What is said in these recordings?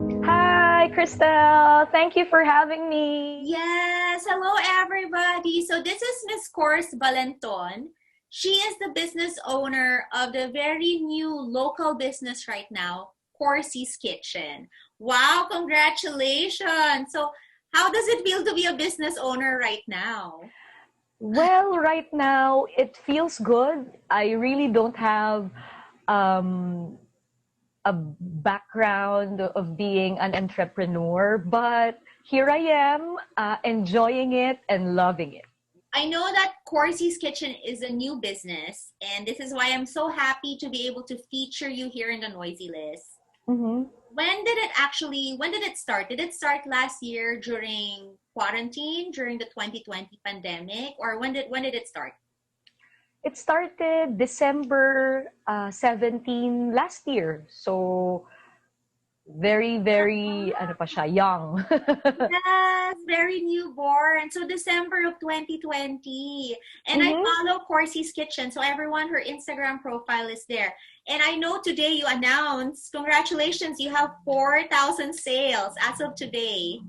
Hi, Crystal. Thank you for having me. Yes, hello everybody. So this is Miss Corrs Valenton. She is the business owner of the very new local business right now, Corsy's Kitchen. Wow, congratulations. So how does it feel to be a business owner right now? Well, right now it feels good. I really don't have um, a background of being an entrepreneur, but here I am, enjoying it and loving it. I know that Corsy's Kitchen is a new business, and this is why I'm so happy to be able to feature you here in the Noisy List. hmm When did it start? Did it start last year during quarantine, during the 2020 pandemic, or when did it start? It started December 17 last year. So very, very, ano pa siya, young. Yes, very newborn. So December of 2020. And I hmm follow Corsy's Kitchen. So everyone, her Instagram profile is there. And I know today you announced, congratulations, you have 4,000 sales as of today.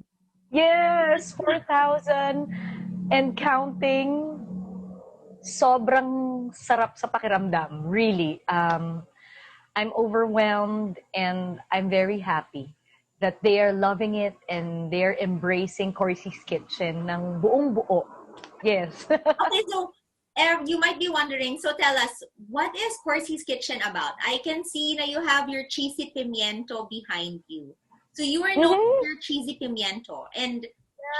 Yes, 4,000 and counting. Sobrang sarap sa pakiramdam, really. I'm overwhelmed and I'm very happy that they are loving it and they're embracing Corsi's Kitchen ng buong buo. Yes. Okay, so you might be wondering, so tell us, what is Corsy's Kitchen about? I can see that you have your cheesy pimiento behind you. So you are known for Mhm. your cheesy pimiento. And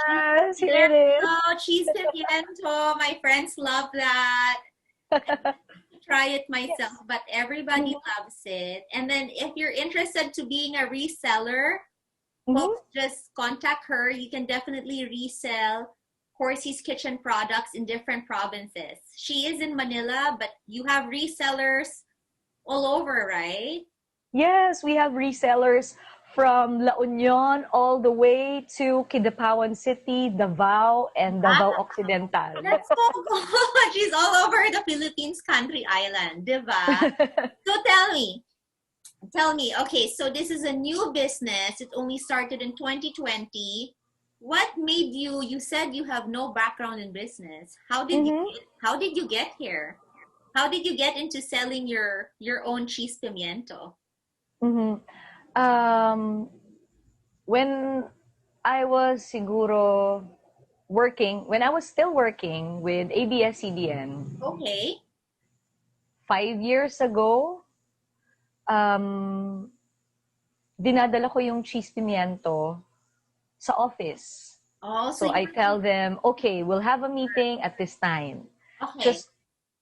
Yes, here there it is. we go, cheese pimiento. My friends love that. Try it myself, Yes. but everybody Mhm. loves it. And then if you're interested to being a reseller, Mhm. folks, just contact her. You can definitely resell Corsy's Kitchen products in different provinces. She is in Manila, but you have resellers all over, right? Yes, we have resellers from La Union all the way to Kidapawan City, Davao, and Davao Wow, Occidental. that's so good. She's all over the Philippines country island, diba? So tell me, okay, so this is a new business. It only started in 2020. What made you said you have no background in business. Mhm. How did you get here? How did you get into selling your own cheese pimiento? Mhm. Um, when I was siguro when I was still working with ABS-CBN Okay. 5 years ago, um, dinadala ko yung cheese pimiento sa office. Oh, so So you I tell them, okay, we'll have a meeting at this time. okay. Just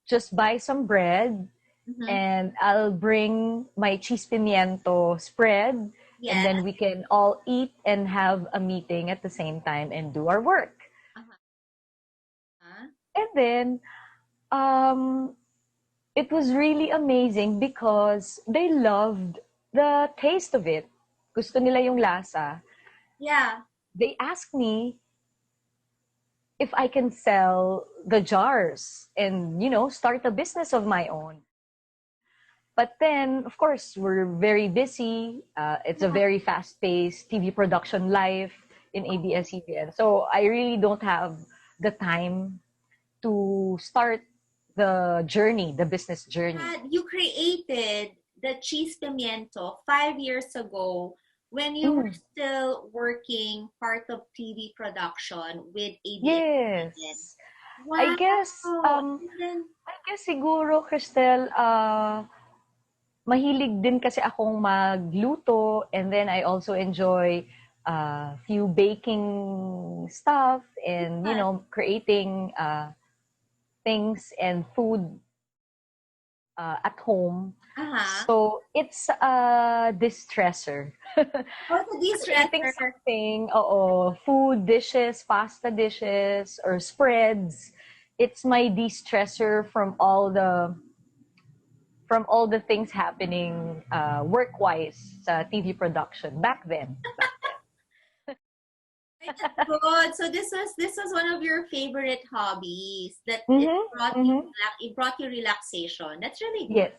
just buy some bread Mm-hmm. and I'll bring my cheese pimiento spread and Yeah. then we can all eat and have a meeting at the same time and do our work. Uh-huh. And then um, it was really amazing because they loved the taste of it. Gusto nila yung lasa. Yeah. They asked me if I can sell the jars and, start a business of my own. But then, of course, we're very busy. It's a Yeah. very fast-paced TV production life in ABS-CBN. So I really don't have the time to start the journey, the business journey. You created the cheese pimiento 5 years ago when you were Mm, still working part of TV production with ABS-CBN. yes. I Wow. guess, And then, I guess siguro, Cristel, mahilig din kasi akong magluto and then I also enjoy few baking stuff and, yes. creating things and food at home. Uh-huh. So it's a distressor. What's a Creating de-stressor? something, food dishes, pasta dishes, or spreads. It's my de-stressor from all the things happening work-wise sa TV production back then. Back then. Right, that's good. So this was one of your favorite hobbies that Mm-hmm. Mm-hmm. it brought you relaxation. That's really good. Yes.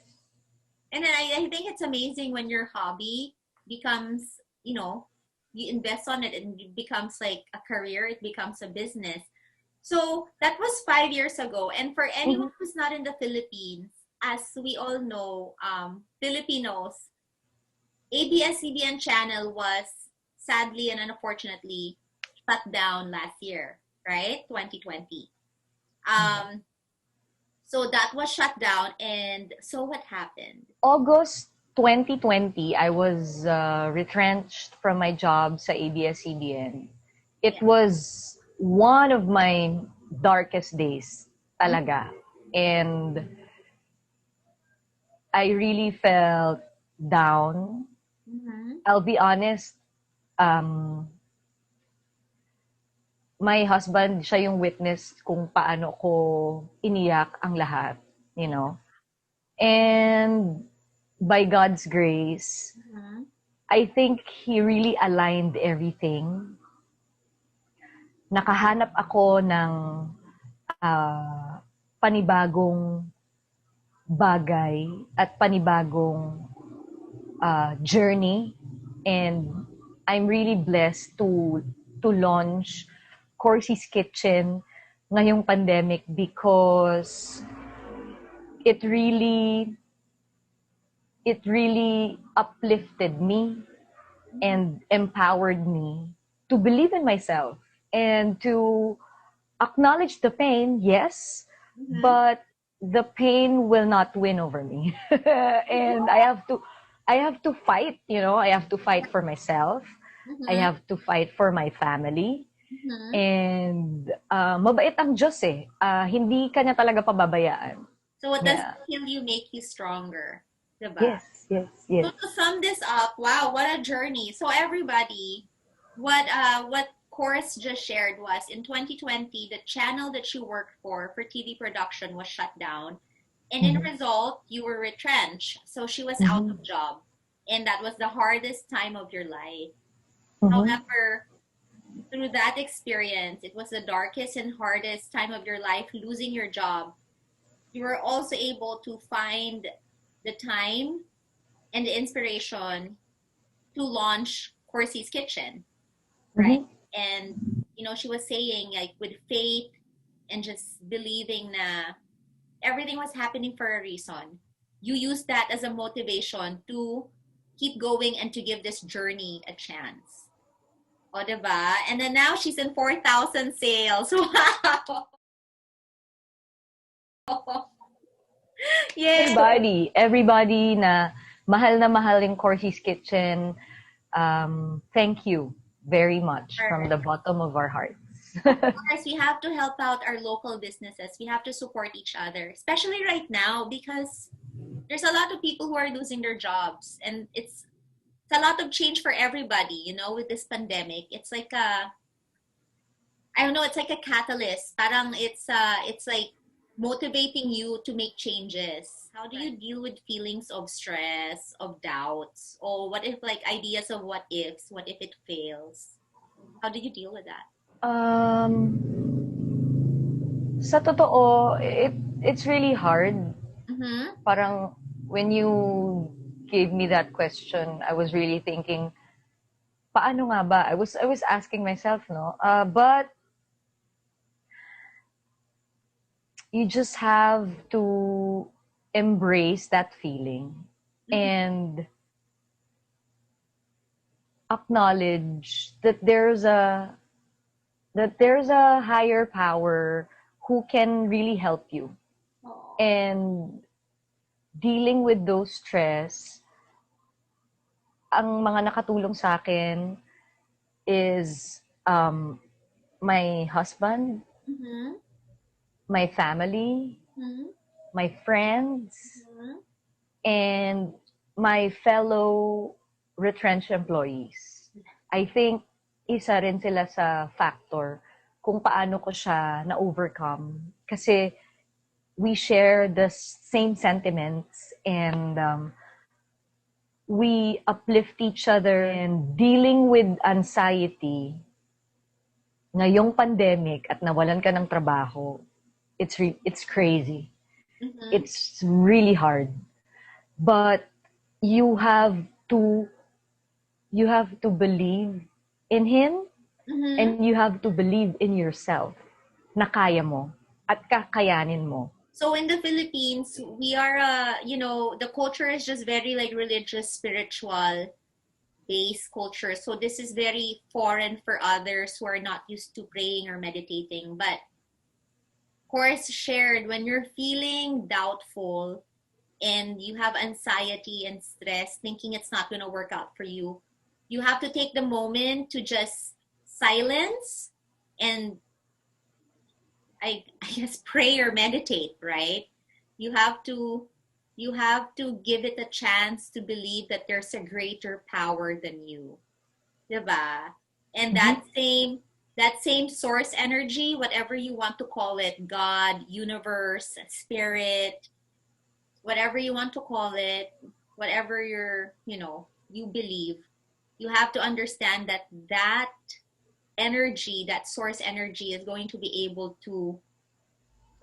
And then I think it's amazing when your hobby becomes you know, you invest on it and it becomes like a career, it becomes a business. So that was 5 years ago. And for anyone Mhm. who's not in the Philippines, as we all know, Filipinos, ABS-CBN channel was sadly and unfortunately shut down last year, right? 2020. Mhm. So that was shut down. And so what happened? August 2020, I was retrenched from my job sa ABS-CBN. It Yeah. was one of my darkest days talaga. And I really felt down. Mm-hmm. I'll be honest, um, my husband, siya yung witness kung paano ko iniyak ang lahat, you know. And by God's grace, Mm-hmm. I think He really aligned everything. Nakahanap ako ng panibagong bagay at panibagong journey, and I'm really blessed to launch Corsy's Kitchen ngayong pandemic because it really it really uplifted me and empowered me to believe in myself and to acknowledge the pain, yes, Mm-hmm. but the pain will not win over me. And I have to fight, you know, I have to fight for myself. I Mm-hmm. have to fight for my family. Mm-hmm. And mabait ang Diyos eh. Hindi ka niya talaga pababayaan. So what doesn't Yeah. kill you make you stronger, diba? Yes, yes, So yes. to sum this up, wow, what a journey. So everybody, what Corrs just shared was in 2020, the channel that you worked for TV production was shut down. And in Mm-hmm. result, you were retrenched. So she was out Mm-hmm. of job. And that was the hardest time of your life. Mm-hmm. However, through that experience, it was the darkest and hardest time of your life, losing your job. You were also able to find the time and the inspiration to launch Corsi's Kitchen, right? Mm-hmm. And she was saying like with faith and just believing na everything was happening for a reason. You use that as a motivation to keep going and to give this journey a chance. O, diba? And then now she's in 4,000 sales. Wow! Yay! Everybody na mahal yung Corsy's Kitchen, thank you very much from the bottom of our hearts. Of course, we have to help out our local businesses. We have to support each other, especially right now because there's a lot of people who are losing their jobs, and it's a lot of change for everybody. With this pandemic, it's like I don't know, it's like a catalyst. Parang it's like motivating you to make changes. How do you deal with feelings of stress, of doubts, or what if like ideas of what ifs? What if it fails? How do you deal with that? Sa totoo, it's really hard. Mm-hmm. Parang when you gave me that question, I was really thinking, paano nga ba? I was asking myself, no? But you just have to embrace that feeling Mm-hmm. and acknowledge that there's a higher power who can really help you. Oh. And dealing with those stress, ang mga nakatulong sa akin is my husband, Mm-hmm. my family, Mm-hmm. my friends, Mm-hmm. and my fellow retrenched employees. I think isa rin sila sa factor kung paano ko siya na-overcome. Kasi we share the same sentiments, and we uplift each other. And dealing with anxiety ngayong pandemic at nawalan ka ng trabaho, it's crazy. Mm-hmm. It's really hard. But you have to you have to believe in him Mm-hmm. and you have to believe in yourself na kaya mo at kakayanin mo. So in the Philippines, we are, the culture is just very like religious, spiritual based culture. So this is very foreign for others who are not used to praying or meditating. But Corrs shared when you're feeling doubtful and you have anxiety and stress, thinking it's not going to work out for you, you have to take the moment to just silence and I guess pray or meditate, right? You have to you have to give it a chance to believe that there's a greater power than you. Diba? And Mhm. that same source energy, whatever you want to call it, God, universe, spirit, whatever you want to call it, whatever you believe, you have to understand that that energy, that source energy is going to be able to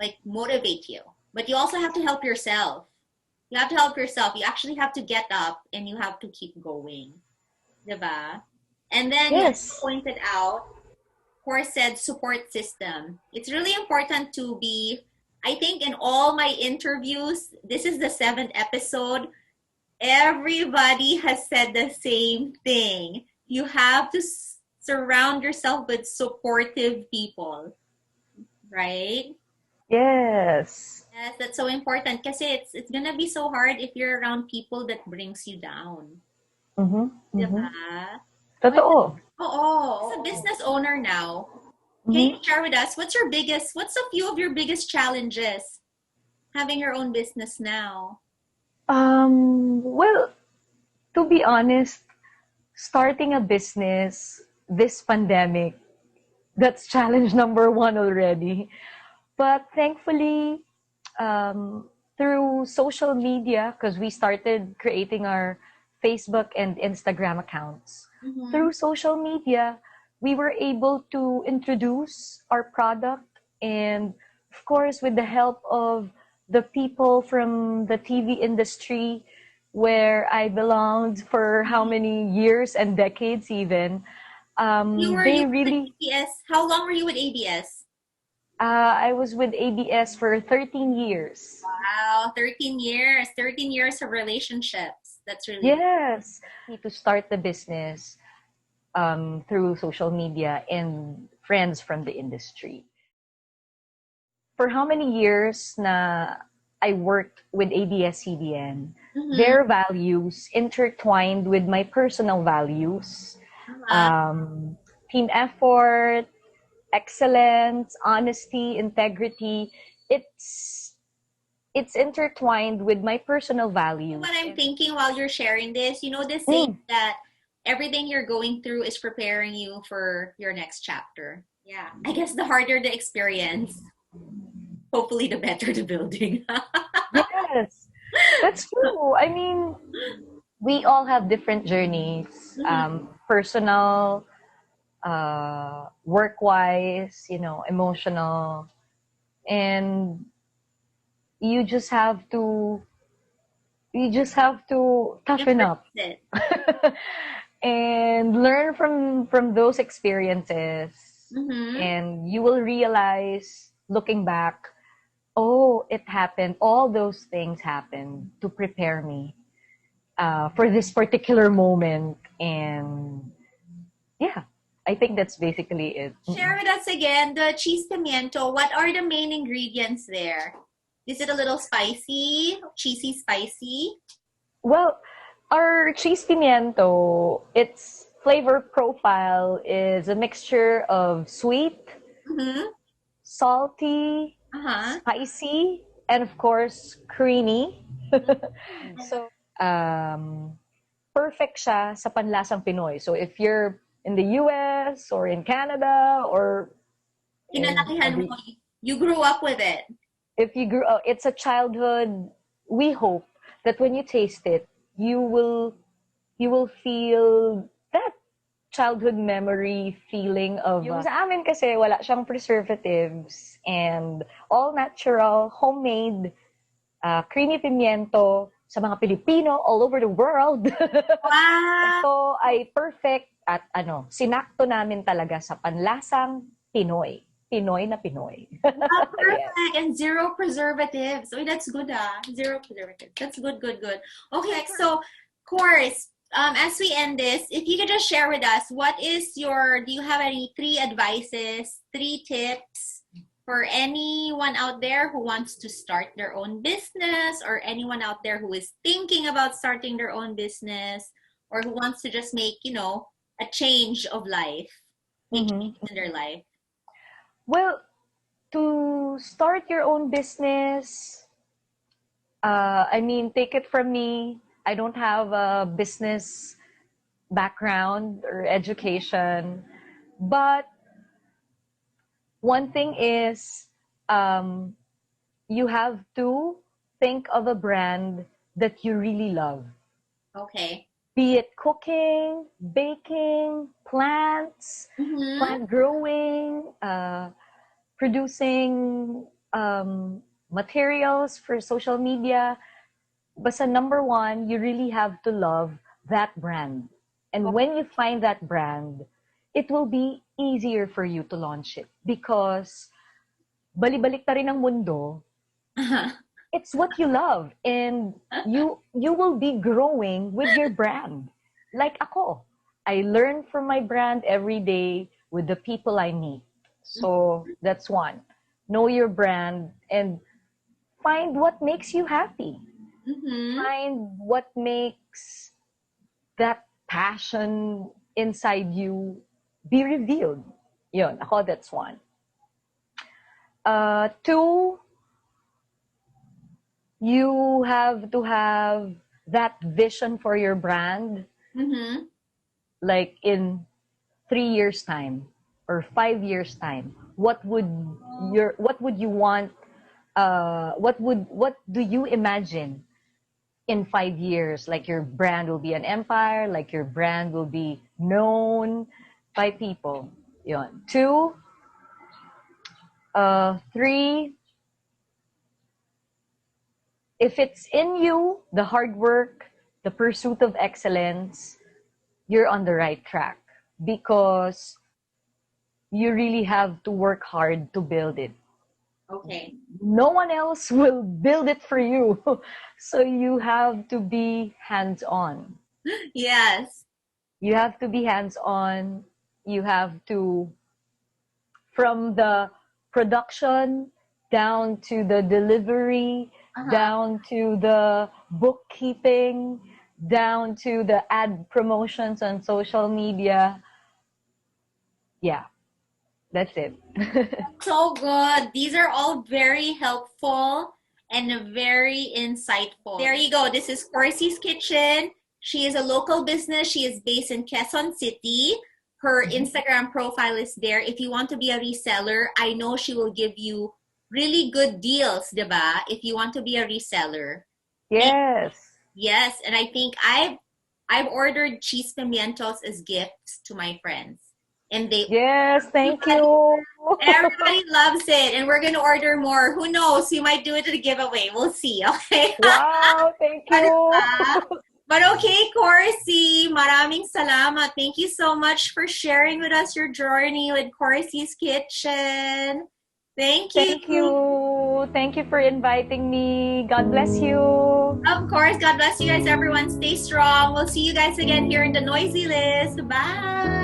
like motivate you. But you also have to help yourself. You have to help yourself. You actually have to get up and you have to keep going. Diba? And then you also Yes. pointed out, Corrs said support system. It's really important to be, I think in all my interviews, this is the seventh episode, everybody has said the same thing. You have to surround yourself with supportive people, right? Yes. Yes, that's so important kasi it's gonna be so hard if you're around people that brings you down. Mhm. Diba? Mhm. Well, Totoo. oo. As a business owner now, can you Mhm. share with us what's a few of your biggest challenges having your own business now? Well, to be honest, starting a business this pandemic, that's challenge number one already. But thankfully, through social media, because we started creating our Facebook and Instagram accounts, Mm-hmm. through social media, we were able to introduce our product. And of course, with the help of the people from the TV industry, where I belonged for how many years and decades, even, You they were with really ABS. How long were you with ABS? I was with ABS for 13 years. Wow, 13 years. 13 years of relationships. That's really good. Yes. To start the business through social media and friends from the industry. For how many years na I worked with ABS-CBN, Mm-hmm. their values intertwined with my personal values, Uh-huh. um, team effort, excellence, honesty, integrity. It's it's intertwined with my personal What values. I'm thinking while you're sharing this, the saying Mm, that everything you're going through is preparing you for your next chapter. Yeah. I guess the harder the experience, hopefully the better the building. yes, that's true. I mean, we all have different journeys, Mhm. personal, work-wise, emotional, and you just have to you just have to toughen Embrace up it. and learn from those experiences, Mm-hmm. and you will realize, looking back, oh, it happened. All those things happened to prepare me for this particular moment. And yeah, I think that's basically it. Share with us again the cheese pimiento. What are the main ingredients there? Is it a little spicy, cheesy spicy? Well, our cheese pimiento, its flavor profile is a mixture of sweet, Mm-hmm. salty, Uh-huh. spicy, and of course, creamy. So, perfect siya sa panlasang Pinoy. So, if you're in the US or in Canada or in Kinalakihan mo. every, You grew up with it. if you grew up, it's a childhood. We hope that when you taste it, you will you will feel that childhood memory feeling of yung sa amin kasi wala siyang preservatives and all natural homemade creamy pimiento. sa mga Pilipino all over the world. Wow! Ito ay perfect at sinakto namin talaga sa panlasang Pinoy. Pinoy na Pinoy. Perfect. Yes. And zero preservatives. Oh, that's good, Zero preservatives. That's good. Okay, so, Corrs, as we end this, if you could just share with us, do you have any 3 advices, 3 tips for anyone out there who wants to start their own business, or anyone out there who is thinking about starting their own business, or who wants to just make, a change of life, in their life? Well, to start your own business, take it from me, I don't have a business background or education, but one thing is, you have to think of a brand that you really love. Okay. Be it cooking, baking, plants, plant growing, producing materials for social media. Basta number 1, you really have to love that brand. And when you find that brand, it will be easier for you to launch it because bali-balik ta rin ang mundo. It's what you love, and you will be growing with your brand. Like ako, I learn from my brand every day with the people I meet. So that's 1. Know your brand and find what makes you happy. Find what makes that passion inside you be revealed. Yun, ako, that's 1. 2, you have to have that vision for your brand. Like in 3 years time or 5 years time, what do you imagine in 5 years? Like your brand will be an empire, like your brand will be known by people. Yun. 2, 3, if it's in you, the hard work, the pursuit of excellence, you're on the right track because you really have to work hard to build it. Okay. No one else will build it for you. So you have to be hands-on. Yes. You have to be hands-on. You have to, from the production down to the delivery, down to the bookkeeping, down to the ad promotions on social media. Yeah, that's it. So good. These are all very helpful and very insightful. There you go. This is Corsi's Kitchen. She is a local business. She is based in Quezon City. Her Instagram profile is there. If you want to be a reseller, I know she will give you really good deals, diba? If you want to be a reseller. Yes. Yes, and I think I've ordered cheese pimientos as gifts to my friends. And yes, thank you. Everybody loves it, and we're gonna order more. Who knows? We might do it as a giveaway. We'll see. Okay. Wow, thank you. But okay, Corsi, maraming salamat. Thank you so much for sharing with us your journey with Corsi's Kitchen. Thank you. Thank you. Thank you for inviting me. God bless you. Of course. God bless you guys, everyone. Stay strong. We'll see you guys again here in the Noisy List. Bye.